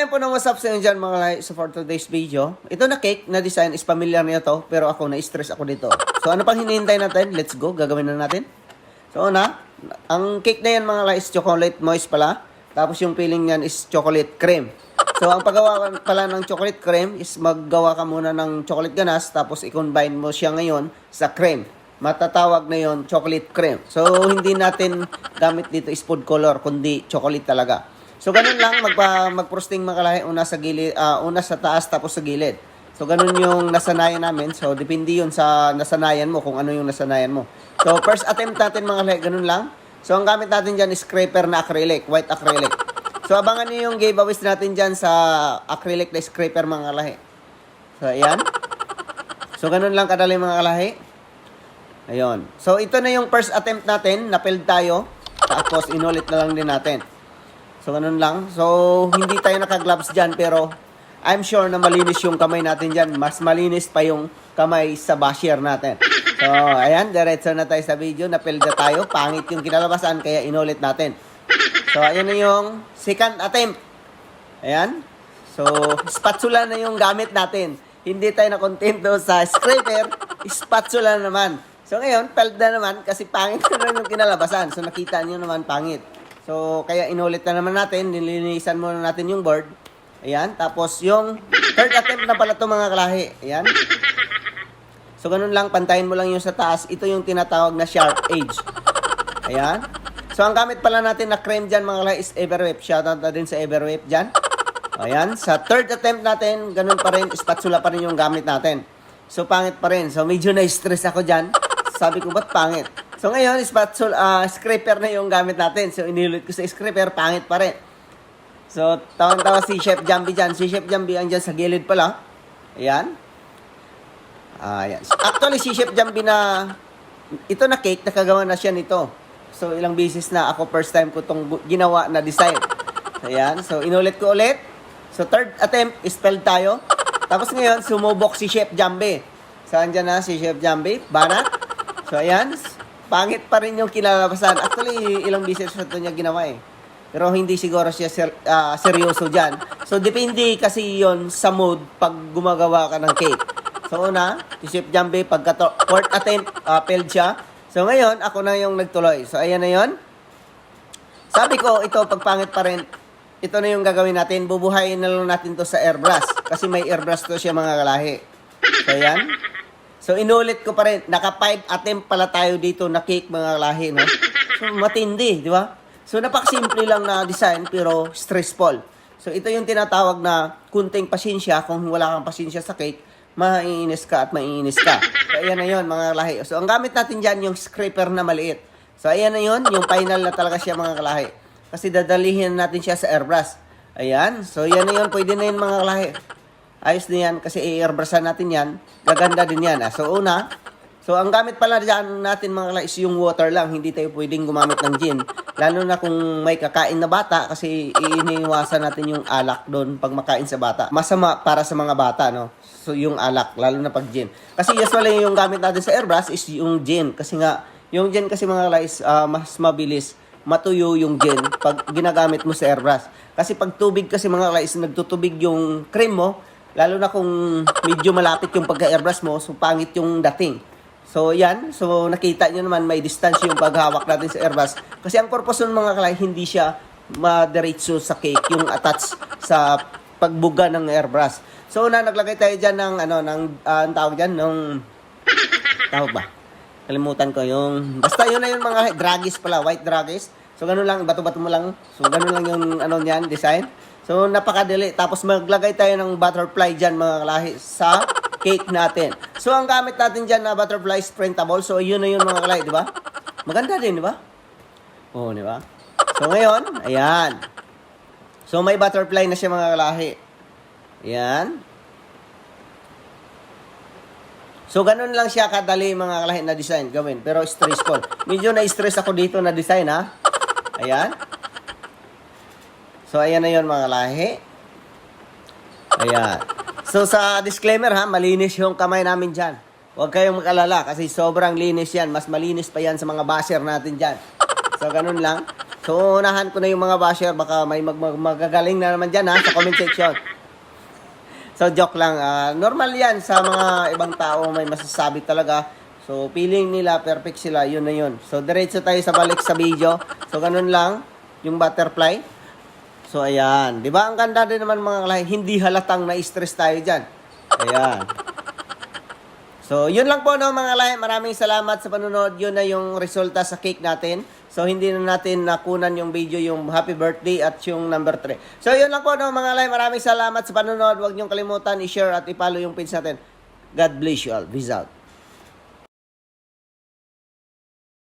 Ayan po na what's up sa inyo dyan mga lahi. So for today's video, ito na cake na design is familiar niyo to, pero ako na-stress ako dito. So ano pang hinihintay natin? Let's go, gagawin na natin. So una, ang cake na yan mga lahi is chocolate moist pala. Tapos yung filling niyan is chocolate cream. So ang paggawa pala ng chocolate cream is maggawa ka muna ng chocolate ganache, tapos i-combine mo siya ngayon sa cream. Matatawag na yon chocolate cream. So hindi natin gamit dito is food color, kundi chocolate talaga. So, ganun lang, mag-frosting mga kalahi, una sa gilid, una sa taas, tapos sa gilid. So, ganun yung nasanayan namin. So, depende yun sa nasanayan mo, kung ano yung nasanayan mo. So, first attempt natin mga kalahi, ganun lang. So, ang gamit natin dyan is scraper na acrylic, white acrylic. So, abangan nyo yung giveaways natin dyan sa acrylic na scraper mga kalahi. So, ayan. So, ganun lang kadali mga kalahi. Ayun. So, ito na yung first attempt natin, na-failed tayo. Tapos, inulit na lang din natin. So, ganun lang. So, hindi tayo naka-gloves dyan, pero I'm sure na malinis yung kamay natin dyan. Mas malinis pa yung kamay sa basher natin. So, ayan, diretso na tayo sa video. Napilda tayo. Pangit yung kinalabasan, kaya inulit natin. So, ayan na yung second attempt. Ayan. So, spatula na yung gamit natin. Hindi tayo nakontento sa scraper. Spatula naman. So, ngayon, pelda naman kasi pangit na yung kinalabasan. So, nakita niyo naman pangit. So, kaya inulit na naman natin, nilinisan muna natin yung board. Ayan, tapos yung third attempt na pala ito mga kalahi. Ayan. So, ganun lang, pantayin mo lang yung sa taas. Ito yung tinatawag na sharp edge. Ayan. So, ang gamit pala natin na cream dyan mga kalahi is Everwhip. Shoutout na din sa Everwhip dyan. Ayan, sa third attempt natin, ganun pa rin, spatula pa rin yung gamit natin. So, pangit pa rin. So, medyo na-stress ako dyan. Sabi ko, ba't pangit? So ngayon, scraper na yung gamit natin. So inilulit ko sa scraper, pangit pa rin. So tawang-tawa si Chef Jambi dyan. Si Chef Jambi ang dyan sa gilid pala. Ayan. Ayan. Actually, si Chef Jambi na, ito na cake, nakagawa na siya nito. So ilang beses na ako, first time ko itong ginawa na design. Ayan. So inulit ko ulit. So third attempt, spelled tayo. Tapos ngayon, sumubok si Chef Jambi. Saan dyan na si Chef Jambi? Banat. So ayan. Pangit pa rin yung kinalabasan. Actually, ilang beses ito niya ginawa eh. Pero hindi siguro siya seryoso dyan. So, depende kasi yon sa mood pag gumagawa ka ng cake. So, una, si Chef Jambi, pagka fourth attempt, failed siya. So, ngayon, ako na yung nagtuloy. So, ayan na yon. Sabi ko, ito, pag pangit pa rin, ito na yung gagawin natin. Bubuhayin na lang natin to sa airbrush. Kasi may airbrush to siya mga kalahi. So, ayan. So, inulit ko pa rin. Naka 5 attempt pala tayo dito na cake mga lahi, no? So, matindi, di ba? So, napakasimple lang na design, pero stressful. So, ito yung tinatawag na kunting pasensya. Kung wala kang pasensya sa cake, maiinis ka at maiinis ka. So, ayan na yun, mga lahi. So, ang gamit natin dyan, yung scraper na maliit. So, ayan na yun, yung final na talaga siya, mga lahi. Kasi dadalihin natin siya sa airbrush. Ayan. So, yan na yun. Pwede na yun, mga lahi. Ayos na yan kasi i-airbrushan natin yan. Gaganda din yan. So una, so ang gamit pala dyan natin mga kala is yung water lang. Hindi tayo pwedeng gumamit ng gin. Lalo na kung may kakain na bata kasi iniiwasan natin yung alak doon pag makain sa bata. Masama para sa mga bata, no? So yung alak, lalo na pag gin. Kasi usually yung gamit natin sa airbrush is yung gin. Kasi nga, yung gin kasi mga kala is mas mabilis matuyo yung gin pag ginagamit mo sa airbrush. Kasi pag tubig kasi mga kala is nagtutubig yung cream mo, lalo na kung medyo malapit yung pagka-airbrush mo, so pangit yung dating. So, yan. So, nakita nyo naman, may distance yung paghawak natin sa airbrush. Kasi ang purpose ng mga kalay, hindi siya madiretso sa cake, yung attach sa pagbuga ng airbrush. So, una, naglagay tayo dyan ng, ang tawag dyan, tawag ba? Kalimutan ko yung, basta yun na yung mga dragis pala, white dragis. So, ganun lang, bato-bato mo lang. So, ganun lang yung, yan, design. So, napakadali. Tapos, maglagay tayo ng butterfly dyan, mga kalahi, sa cake natin. So, ang gamit natin dyan na butterfly is printable. So, yun na yun, mga kalahi, di ba? Maganda din, di ba? Oo, di ba? So, ngayon, ayan. So, may butterfly na siya, mga kalahi. Ayan. So, ganun lang siya kadali, mga kalahi, na design gawin. Pero, stressful. Medyo na-stress ako dito na design, ha? Ayan. So, ayan na yun mga lahi. Ayan. So, sa disclaimer ha, malinis yung kamay namin dyan. Huwag kayong mag-alala kasi sobrang linis yan. Mas malinis pa yan sa mga basher natin dyan. So, ganun lang. So, unahan ko na yung mga basher. Baka may magagaling na naman dyan ha, sa comment section. So, joke lang. Normal yan sa mga ibang tao may masasabi talaga. So, feeling nila perfect sila. Yun na yun. So, diretso tayo sa balik sa video. So, ganun lang yung butterfly. So, ayan. Di ba? Ang ganda din naman mga kalay. Hindi halatang na-stress tayo dyan. Ayan. So, yun lang po no mga kalay. Maraming salamat sa panonood. Yun na yung resulta sa cake natin. So, hindi na natin nakunan yung video, yung happy birthday at yung number 3. So, yun lang po no mga kalay. Maraming salamat sa panonood. Huwag niyong kalimutan i-share at i-follow yung page natin. God bless you all. Peace out.